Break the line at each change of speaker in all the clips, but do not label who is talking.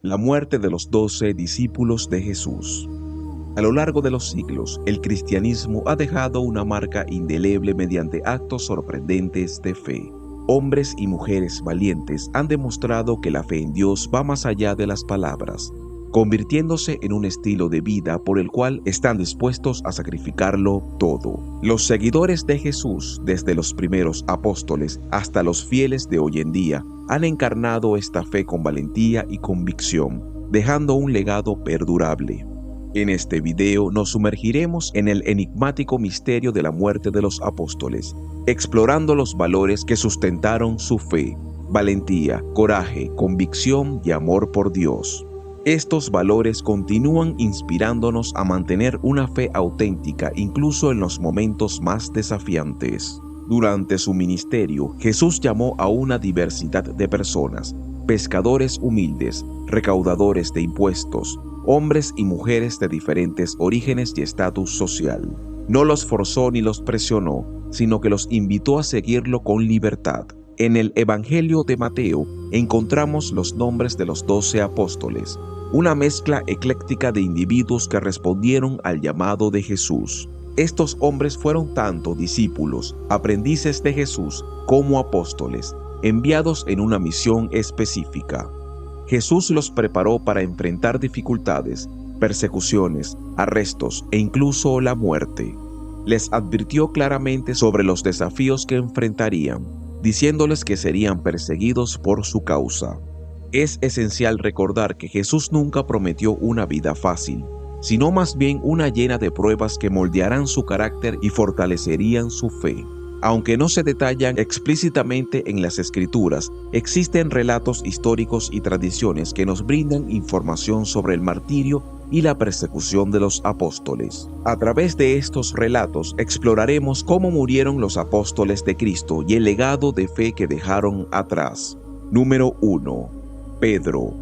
La muerte de los 12 discípulos de Jesús. A lo largo de los siglos, el cristianismo ha dejado una marca indeleble mediante actos sorprendentes de fe. Hombres y mujeres valientes han demostrado que la fe en Dios va más allá de las palabras, convirtiéndose en un estilo de vida por el cual están dispuestos a sacrificarlo todo. Los seguidores de Jesús, desde los primeros apóstoles hasta los fieles de hoy en día, han encarnado esta fe con valentía y convicción, dejando un legado perdurable. En este video nos sumergiremos en el enigmático misterio de la muerte de los apóstoles, explorando los valores que sustentaron su fe: valentía, coraje, convicción y amor por Dios. Estos valores continúan inspirándonos a mantener una fe auténtica incluso en los momentos más desafiantes. Durante su ministerio, Jesús llamó a una diversidad de personas: pescadores humildes, recaudadores de impuestos, hombres y mujeres de diferentes orígenes y estatus social. No los forzó ni los presionó, sino que los invitó a seguirlo con libertad. En el Evangelio de Mateo encontramos los nombres de los 12 apóstoles, una mezcla ecléctica de individuos que respondieron al llamado de Jesús. Estos hombres fueron tanto discípulos, aprendices de Jesús, como apóstoles, enviados en una misión específica. Jesús los preparó para enfrentar dificultades, persecuciones, arrestos e incluso la muerte. Les advirtió claramente sobre los desafíos que enfrentarían, diciéndoles que serían perseguidos por su causa. Es esencial recordar que Jesús nunca prometió una vida fácil, sino más bien una llena de pruebas que moldearán su carácter y fortalecerían su fe. Aunque no se detallan explícitamente en las Escrituras, existen relatos históricos y tradiciones que nos brindan información sobre el martirio y la persecución de los apóstoles. A través de estos relatos exploraremos cómo murieron los apóstoles de Cristo y el legado de fe que dejaron atrás. Número 1. Pedro,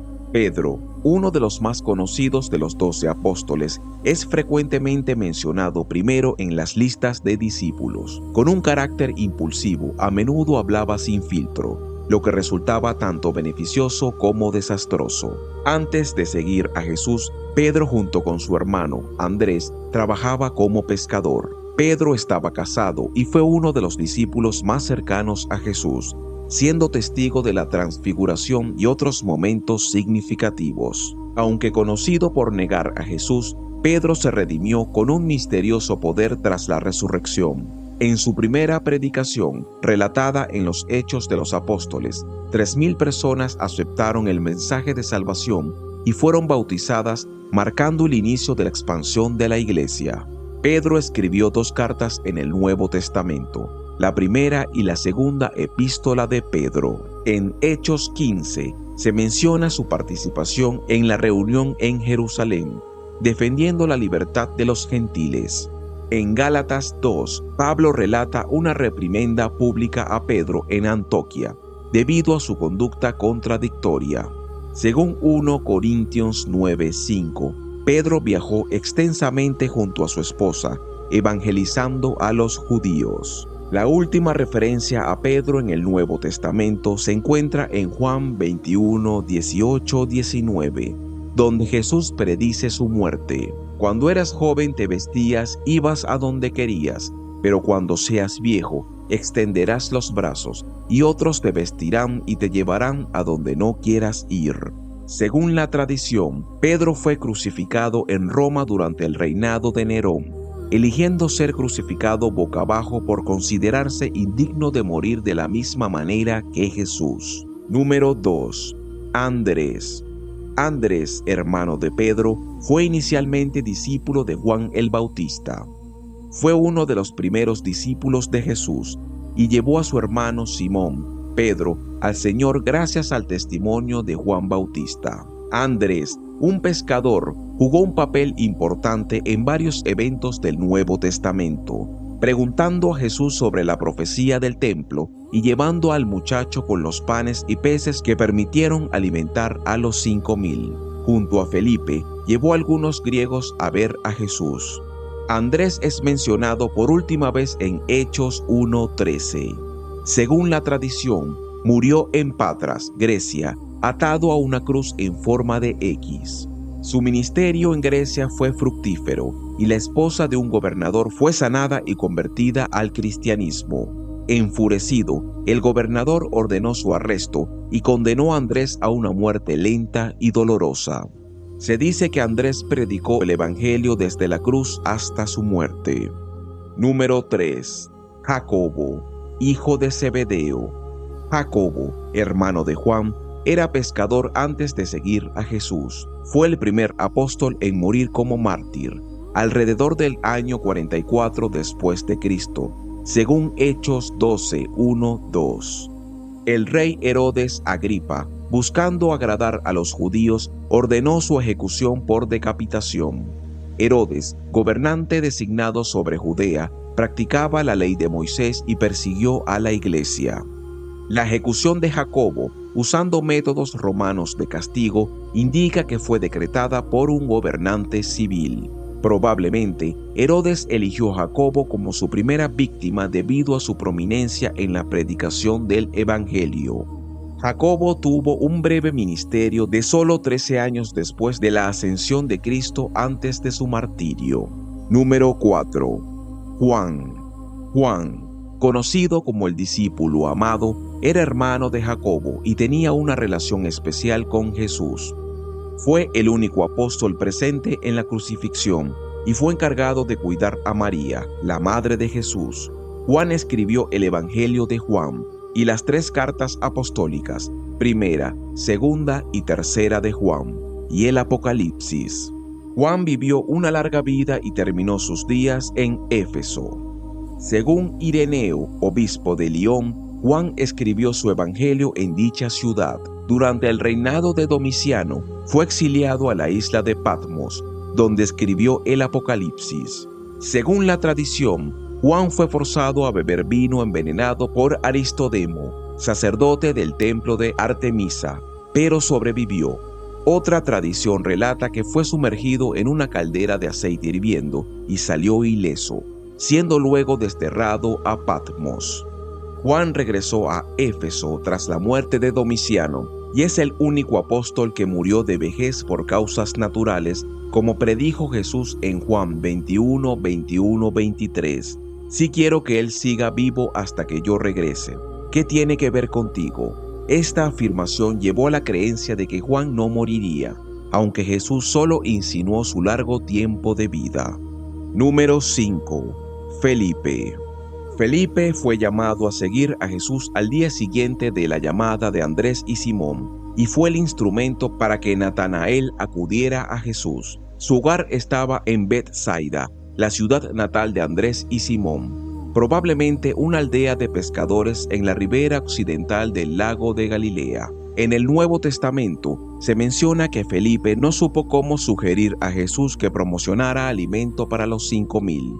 uno de los más conocidos de los 12 apóstoles, es frecuentemente mencionado primero en las listas de discípulos. Con un carácter impulsivo, a menudo hablaba sin filtro, lo que resultaba tanto beneficioso como desastroso. Antes de seguir a Jesús, Pedro, junto con su hermano Andrés, trabajaba como pescador. Pedro estaba casado y fue uno de los discípulos más cercanos a Jesús, siendo testigo de la transfiguración y otros momentos significativos. Aunque conocido por negar a Jesús, Pedro se redimió con un misterioso poder tras la resurrección. En su primera predicación, relatada en los Hechos de los Apóstoles, 3,000 personas aceptaron el mensaje de salvación y fueron bautizadas, marcando el inicio de la expansión de la iglesia. Pedro escribió 2 cartas en el Nuevo Testamento, la primera y la segunda epístola de Pedro. En Hechos 15 se menciona su participación en la reunión en Jerusalén, defendiendo la libertad de los gentiles. En Gálatas 2, Pablo relata una reprimenda pública a Pedro en Antioquía, debido a su conducta contradictoria. Según 1 Corintios 9:5, Pedro viajó extensamente junto a su esposa, evangelizando a los judíos. La última referencia a Pedro en el Nuevo Testamento se encuentra en Juan 21:18-19, donde Jesús predice su muerte. Cuando eras joven te vestías, ibas a donde querías, pero cuando seas viejo, extenderás los brazos, y otros te vestirán y te llevarán a donde no quieras ir. Según la tradición, Pedro fue crucificado en Roma durante el reinado de Nerón, eligiendo ser crucificado boca abajo por considerarse indigno de morir de la misma manera que Jesús. Número 2. Andrés, hermano de Pedro, fue inicialmente discípulo de Juan el Bautista. Fue uno de los primeros discípulos de Jesús y llevó a su hermano Simón, Pedro, al Señor gracias al testimonio de Juan Bautista. Andrés, un pescador, jugó un papel importante en varios eventos del Nuevo Testamento, preguntando a Jesús sobre la profecía del templo y llevando al muchacho con los panes y peces que permitieron alimentar a los 5,000. Junto a Felipe, llevó a algunos griegos a ver a Jesús. Andrés es mencionado por última vez en Hechos 1:13. Según la tradición, murió en Patras, Grecia, atado a una cruz en forma de X. Su ministerio en Grecia fue fructífero y la esposa de un gobernador fue sanada y convertida al cristianismo. Enfurecido, el gobernador ordenó su arresto y condenó a Andrés a una muerte lenta y dolorosa. Se dice que Andrés predicó el evangelio desde la cruz hasta su muerte. Número 3. Jacobo, hijo de Zebedeo. Jacobo, hermano de Juan, era pescador antes de seguir a Jesús. Fue el primer apóstol en morir como mártir, alrededor del año 44 después de Cristo, según Hechos 12, 1, 2. El rey Herodes Agripa, buscando agradar a los judíos, ordenó su ejecución por decapitación. Herodes, gobernante designado sobre Judea, practicaba la ley de Moisés y persiguió a la iglesia. La ejecución de Jacobo, usando métodos romanos de castigo, indica que fue decretada por un gobernante civil. Probablemente, Herodes eligió a Jacobo como su primera víctima debido a su prominencia en la predicación del Evangelio. Jacobo tuvo un breve ministerio de solo 13 años después de la ascensión de Cristo antes de su martirio. Número 4. Juan, conocido como el discípulo amado, era hermano de Jacobo y tenía una relación especial con Jesús. Fue el único apóstol presente en la crucifixión y fue encargado de cuidar a María, la madre de Jesús. Juan escribió el Evangelio de Juan y las 3 cartas apostólicas, primera, segunda y tercera de Juan, y el Apocalipsis. Juan vivió una larga vida y terminó sus días en Éfeso. Según Ireneo, obispo de Lyon, Juan escribió su evangelio en dicha ciudad. Durante el reinado de Domiciano, fue exiliado a la isla de Patmos, donde escribió el Apocalipsis. Según la tradición, Juan fue forzado a beber vino envenenado por Aristodemo, sacerdote del templo de Artemisa, pero sobrevivió. Otra tradición relata que fue sumergido en una caldera de aceite hirviendo y salió ileso, siendo luego desterrado a Patmos. Juan regresó a Éfeso tras la muerte de Domiciano y es el único apóstol que murió de vejez por causas naturales, como predijo Jesús en Juan 21, 21, 23. Sí quiero que él siga vivo hasta que yo regrese. ¿Qué tiene que ver contigo? Esta afirmación llevó a la creencia de que Juan no moriría, aunque Jesús solo insinuó su largo tiempo de vida. Número 5. Felipe. Felipe fue llamado a seguir a Jesús al día siguiente de la llamada de Andrés y Simón, y fue el instrumento para que Natanael acudiera a Jesús. Su hogar estaba en Betsaida, la ciudad natal de Andrés y Simón, probablemente una aldea de pescadores en la ribera occidental del lago de Galilea. En el Nuevo Testamento se menciona que Felipe no supo cómo sugerir a Jesús que promocionara alimento para los 5,000.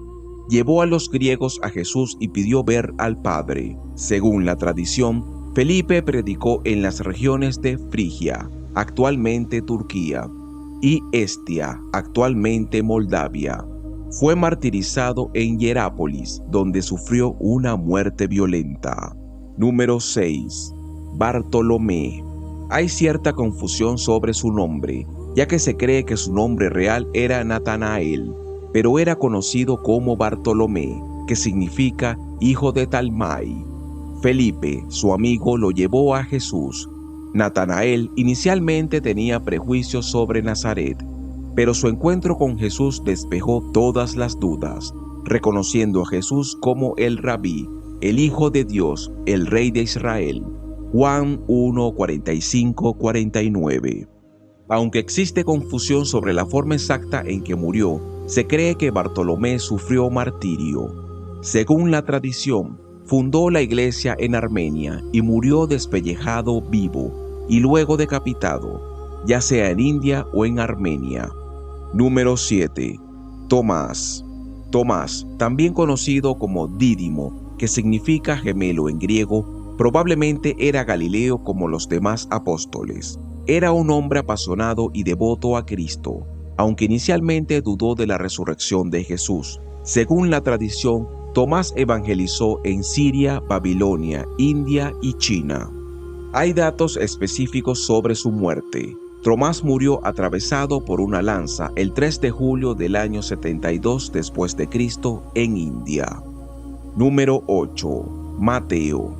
Llevó a los griegos a Jesús y pidió ver al Padre. Según la tradición, Felipe predicó en las regiones de Frigia, actualmente Turquía, y Estia, actualmente Moldavia. Fue martirizado en Hierápolis, donde sufrió una muerte violenta. Número 6. Bartolomé. Hay cierta confusión sobre su nombre, ya que se cree que su nombre real era Natanael, pero era conocido como Bartolomé, que significa hijo de Talmai. Felipe, su amigo, lo llevó a Jesús. Natanael inicialmente tenía prejuicios sobre Nazaret, pero su encuentro con Jesús despejó todas las dudas, reconociendo a Jesús como el Rabí, el Hijo de Dios, el Rey de Israel. Juan 1, 45, 49. Aunque existe confusión sobre la forma exacta en que murió, se cree que Bartolomé sufrió martirio. Según la tradición, fundó la iglesia en Armenia y murió despellejado vivo y luego decapitado, ya sea en India o en Armenia. Número 7. Tomás. Tomás, también conocido como Dídimo, que significa gemelo en griego, probablemente era galileo como los demás apóstoles. Era un hombre apasionado y devoto a Cristo, aunque inicialmente dudó de la resurrección de Jesús. Según la tradición, Tomás evangelizó en Siria, Babilonia, India y China. Hay datos específicos sobre su muerte. Tomás murió atravesado por una lanza el 3 de julio del año 72 después de Cristo en India. Número 8. Mateo.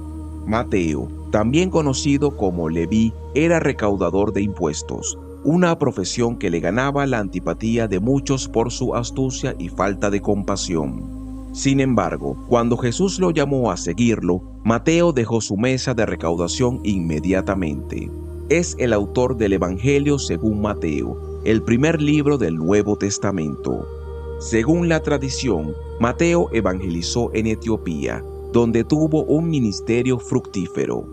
Mateo, también conocido como Leví, era recaudador de impuestos, una profesión que le ganaba la antipatía de muchos por su astucia y falta de compasión. Sin embargo, cuando Jesús lo llamó a seguirlo, Mateo dejó su mesa de recaudación inmediatamente. Es el autor del Evangelio según Mateo, el primer libro del Nuevo Testamento. Según la tradición, Mateo evangelizó en Etiopía, donde tuvo un ministerio fructífero.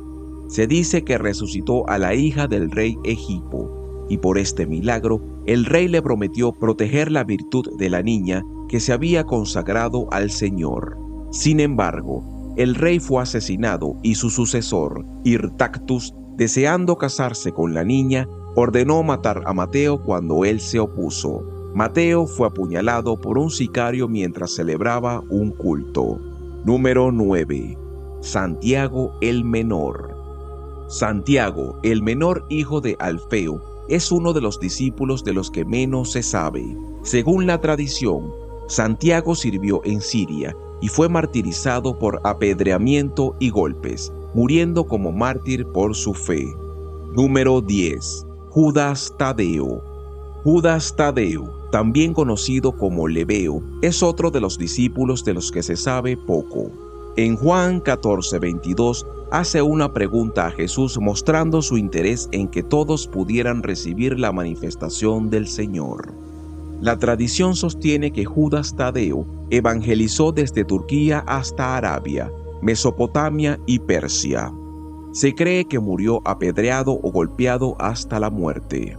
Se dice que resucitó a la hija del rey Egipo, y por este milagro, el rey le prometió proteger la virtud de la niña que se había consagrado al Señor. Sin embargo, el rey fue asesinado y su sucesor, Irtactus, deseando casarse con la niña, ordenó matar a Mateo cuando él se opuso. Mateo fue apuñalado por un sicario mientras celebraba un culto. Número 9. Santiago el Menor. Santiago, el menor hijo de Alfeo, es uno de los discípulos de los que menos se sabe. Según la tradición, Santiago sirvió en Siria y fue martirizado por apedreamiento y golpes, muriendo como mártir por su fe. Número 10. Judas Tadeo. Judas Tadeo, también conocido como Lebeo, es otro de los discípulos de los que se sabe poco. En Juan 14:22 hace una pregunta a Jesús mostrando su interés en que todos pudieran recibir la manifestación del Señor. La tradición sostiene que Judas Tadeo evangelizó desde Turquía hasta Arabia, Mesopotamia y Persia. Se cree que murió apedreado o golpeado hasta la muerte.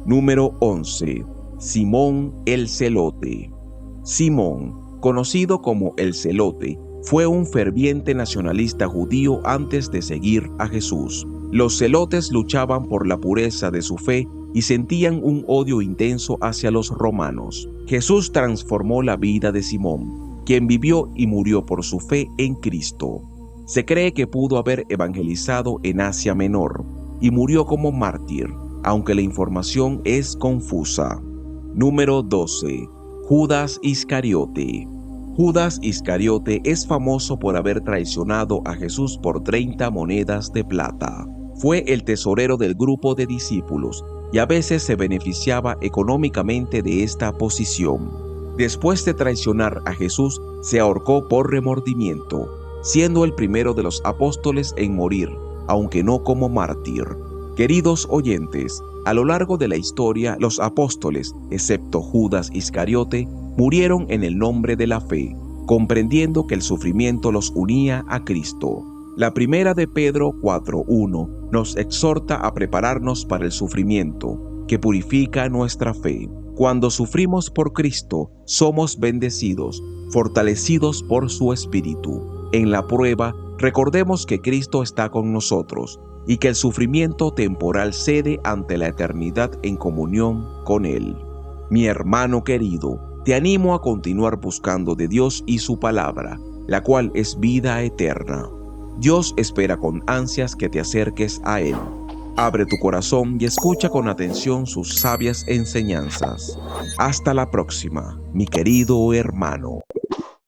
Número 11. Simón el Celote. Simón, conocido como el Celote, fue un ferviente nacionalista judío antes de seguir a Jesús. Los celotes luchaban por la pureza de su fe y sentían un odio intenso hacia los romanos. Jesús transformó la vida de Simón, quien vivió y murió por su fe en Cristo. Se cree que pudo haber evangelizado en Asia Menor y murió como mártir, aunque la información es confusa. Número 12. Judas Iscariote. Judas Iscariote es famoso por haber traicionado a Jesús por 30 monedas de plata. Fue el tesorero del grupo de discípulos y a veces se beneficiaba económicamente de esta posición. Después de traicionar a Jesús, se ahorcó por remordimiento, siendo el primero de los apóstoles en morir, aunque no como mártir. Queridos oyentes, a lo largo de la historia, los apóstoles, excepto Judas Iscariote, murieron en el nombre de la fe, comprendiendo que el sufrimiento los unía a Cristo. La primera de Pedro 4:1 nos exhorta a prepararnos para el sufrimiento, que purifica nuestra fe. Cuando sufrimos por Cristo, somos bendecidos, fortalecidos por su Espíritu. En la prueba, recordemos que Cristo está con nosotros y que el sufrimiento temporal cede ante la eternidad en comunión con Él. Mi hermano querido, te animo a continuar buscando de Dios y su palabra, la cual es vida eterna. Dios espera con ansias que te acerques a Él. Abre tu corazón y escucha con atención sus sabias enseñanzas. Hasta la próxima, mi querido hermano.